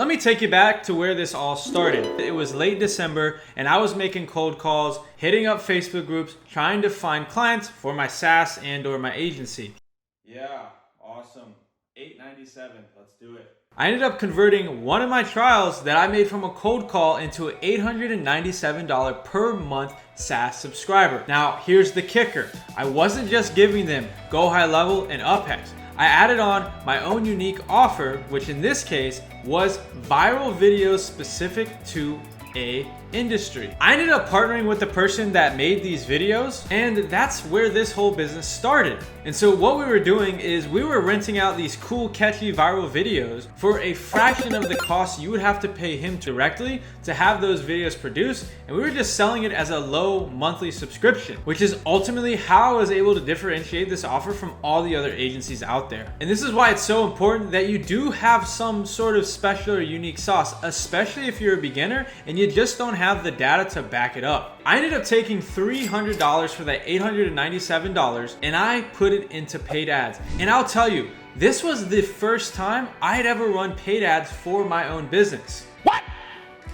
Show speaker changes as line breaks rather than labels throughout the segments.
let me take you back to where this all started. It was late December and I was making cold calls, hitting up Facebook groups, trying to find clients for my SaaS and or my agency.
Yeah, awesome. $897, let's do it.
I ended up converting one of my trials that I made from a cold call into an $897 per month SaaS subscriber. Now, here's the kicker. I wasn't just giving them Go High Level and UpX. I added on my own unique offer, which in this case was viral videos specific to a industry. I ended up partnering with the person that made these videos, and that's where this whole business started. And so what we were doing is we were renting out these cool, catchy, viral videos for a fraction of the cost you would have to pay him directly to have those videos produced, and we were just selling it as a low monthly subscription, which is ultimately how I was able to differentiate this offer from all the other agencies out there. And this is why it's so important that you do have some sort of special or unique sauce, especially if you're a beginner and you just don't have the data to back it up. I ended up taking $300 for that $897 and I put it into paid ads. And I'll tell you, this was the first time I'd ever run paid ads for my own business. What?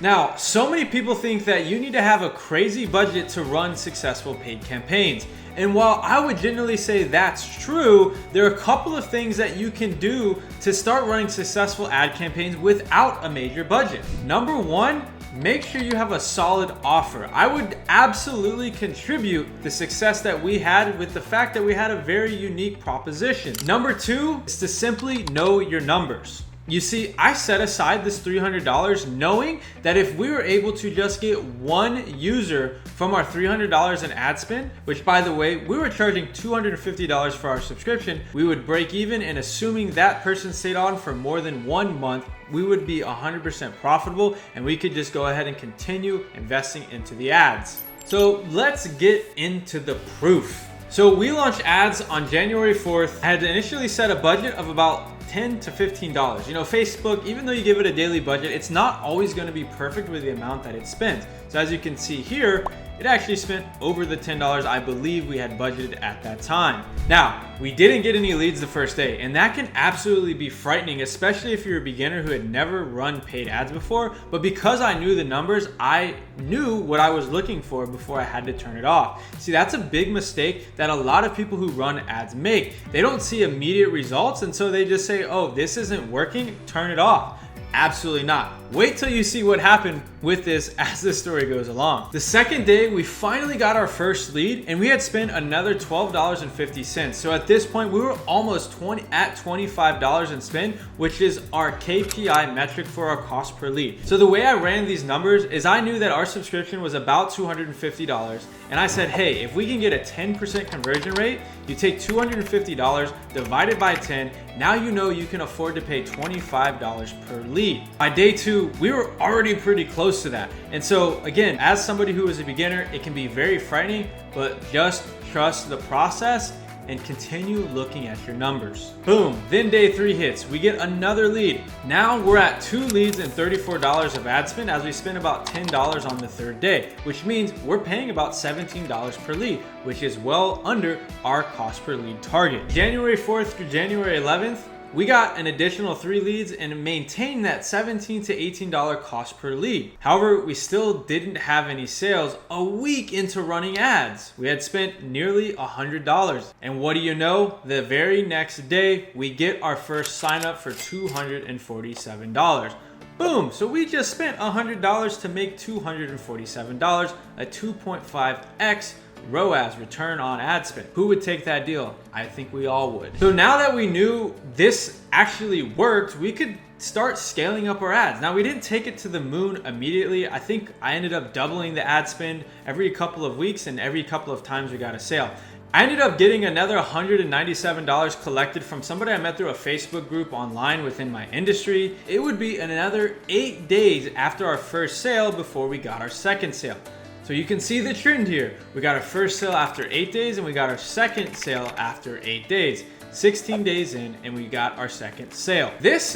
Now, so many people think that you need to have a crazy budget to run successful paid campaigns. And while I would generally say that's true, there are a couple of things that you can do to start running successful ad campaigns without a major budget. Number one, make sure you have a solid offer. I would absolutely contribute the success that we had with the fact that we had a very unique proposition. Number two is to simply know your numbers. You see, I set aside this $300 knowing that if we were able to just get one user from our $300 in ad spend, which by the way, we were charging $250 for our subscription, we would break even, and assuming that person stayed on for more than 1 month, we would be 100% profitable and we could just go ahead and continue investing into the ads. So let's get into the proof. So we launched ads on January 4th. I had initially set a budget of about $10 to $15. You know, Facebook, even though you give it a daily budget, it's not always going to be perfect with the amount that it spends. So as you can see here, it actually spent over the $10 I believe we had budgeted at that time. Now, we didn't get any leads the first day, and that can absolutely be frightening, especially if you're a beginner who had never run paid ads before. But because I knew the numbers, I knew what I was looking for before I had to turn it off. See, that's a big mistake that a lot of people who run ads make. They don't see immediate results, and so they just say, oh, this isn't working, turn it off. Absolutely not. Wait till you see what happened with this as the story goes along. The second day, we finally got our first lead and we had spent another $12.50. So at this point, we were almost at $25 in spend, which is our KPI metric for our cost per lead. So the way I ran these numbers is I knew that our subscription was about $250. And I said, hey, if we can get a 10% conversion rate, you take $250 divided by 10. Now you know you can afford to pay $25 per lead. By day two, we were already pretty close to that. And so again, as somebody who is a beginner, it can be very frightening, but just trust the process and continue looking at your numbers. Boom, then day three hits. We get another lead. Now we're at 2 leads and $34 of ad spend as we spend about $10 on the third day, which means we're paying about $17 per lead, which is well under our cost per lead target. January 4th through January 11th, we got an additional 3 leads and maintained that $17 to $18 cost per lead. However, we still didn't have any sales a week into running ads. We had spent nearly $100. And what do you know? The very next day, we get our first sign up for $247. Boom, so we just spent $100 to make $247, a 2.5x ROAS, return on ad spend. Who would take that deal? I think we all would. So now that we knew this actually worked, we could start scaling up our ads. Now we didn't take it to the moon immediately. I think I ended up doubling the ad spend every couple of weeks and every couple of times we got a sale. I ended up getting another $197 collected from somebody I met through a Facebook group online within my industry. It would be another 8 days after our first sale before we got our second sale. So you can see the trend here. We got our first sale after 8 days and we got our second sale after 8 days. 16 days in and we got our second sale. This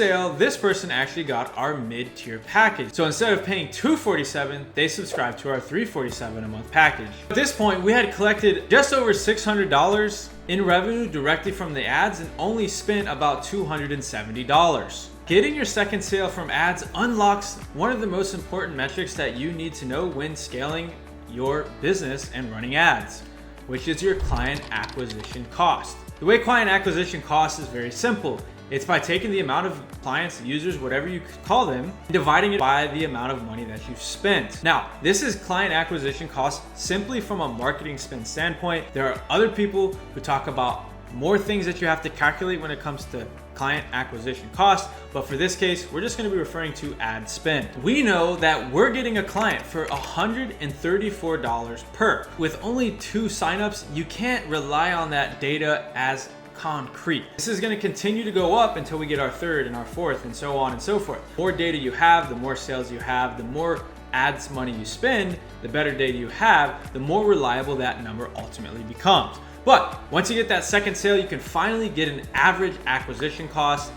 person actually got our mid-tier package. So instead of paying $247, they subscribed to our $347 a month package. At this point, we had collected just over $600 in revenue directly from the ads and only spent about $270. Getting your second sale from ads unlocks one of the most important metrics that you need to know when scaling your business and running ads, which is your client acquisition cost. The way client acquisition cost is very simple. It's by taking the amount of clients, users, whatever you call them, and dividing it by the amount of money that you've spent. Now, this is client acquisition cost simply from a marketing spend standpoint. There are other people who talk about more things that you have to calculate when it comes to client acquisition cost, but for this case, we're just going to be referring to ad spend. We know that we're getting a client for $134 per. With only 2 signups, you can't rely on that data as concrete. This is going to continue to go up until we get our 3rd and our 4th and so on and so forth. The more data you have, the more sales you have, the more ads money you spend, the better data you have, the more reliable that number ultimately becomes. But once you get that second sale, you can finally get an average acquisition cost,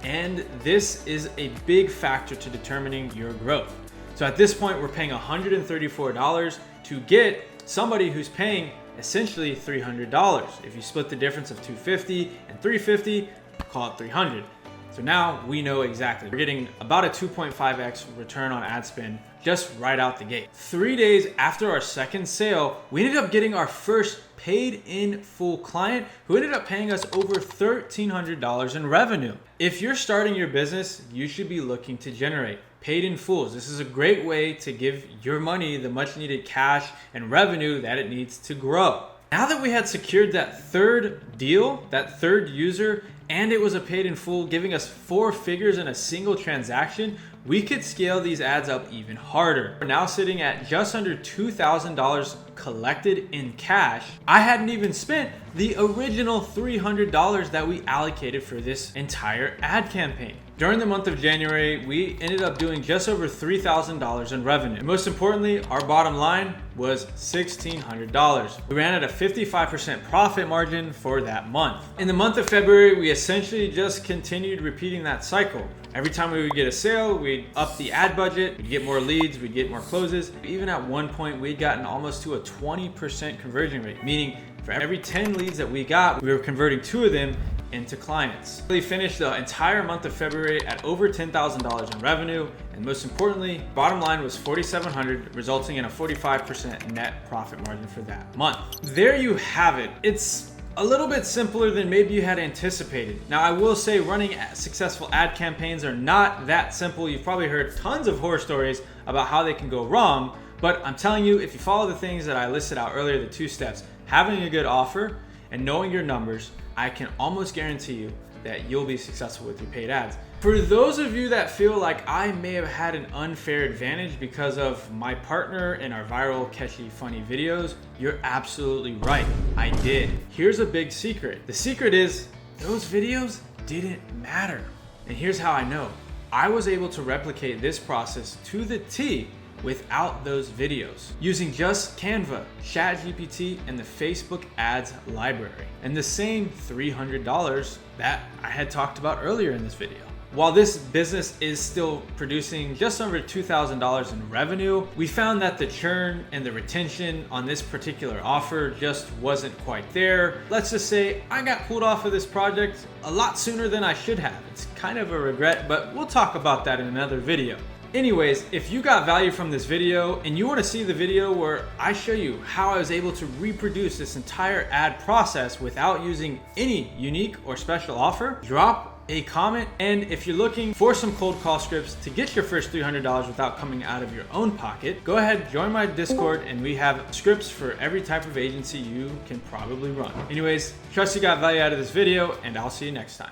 and this is a big factor to determining your growth. So at this point, we're paying $134 to get somebody who's paying essentially $300. If you split the difference of $250 and $350, call it $300. So now we know exactly. We're getting about a 2.5x return on ad spend just right out the gate. 3 days after our second sale, we ended up getting our first paid in full client who ended up paying us over $1,300 in revenue. If you're starting your business, you should be looking to generate paid in fulls. This is a great way to give your money the much needed cash and revenue that it needs to grow. Now that we had secured that 3rd deal, that 3rd user, and it was a paid in full, giving us 4 figures in a single transaction, we could scale these ads up even harder. We're now sitting at just under $2,000 collected in cash. I hadn't even spent the original $300 that we allocated for this entire ad campaign. During the month of January, we ended up doing just over $3,000 in revenue. And most importantly, our bottom line was $1,600. We ran at a 55% profit margin for that month. In the month of February, we essentially just continued repeating that cycle. Every time we would get a sale, we'd up the ad budget, we'd get more leads, we'd get more closes. Even at one point, we'd gotten almost to a 20% conversion rate, meaning for every 10 leads that we got, we were converting 2 of them into clients. We finished the entire month of February at over $10,000 in revenue, and most importantly, bottom line was $4,700, resulting in a 45% net profit margin for that month. There you have it. It's a little bit simpler than maybe you had anticipated. Now, I will say running successful ad campaigns are not that simple. You've probably heard tons of horror stories about how they can go wrong, but I'm telling you, if you follow the things that I listed out earlier, the 2 steps, having a good offer and knowing your numbers, I can almost guarantee you that you'll be successful with your paid ads. For those of you that feel like I may have had an unfair advantage because of my partner and our viral, catchy, funny videos, you're absolutely right. I did. Here's a big secret. The secret is those videos didn't matter. And here's how I know. I was able to replicate this process to the T without those videos, using just Canva, ChatGPT, and the Facebook ads library, and the same $300 that I had talked about earlier in this video. While this business is still producing just over $2,000 in revenue, we found that the churn and the retention on this particular offer just wasn't quite there. Let's just say I got pulled off of this project a lot sooner than I should have. It's kind of a regret, but we'll talk about that in another video. Anyways, if you got value from this video and you want to see the video where I show you how I was able to reproduce this entire ad process without using any unique or special offer, drop a comment. And if you're looking for some cold call scripts to get your first $300 without coming out of your own pocket, go ahead, join my Discord, and we have scripts for every type of agency you can probably run. Anyways, trust you got value out of this video, and I'll see you next time.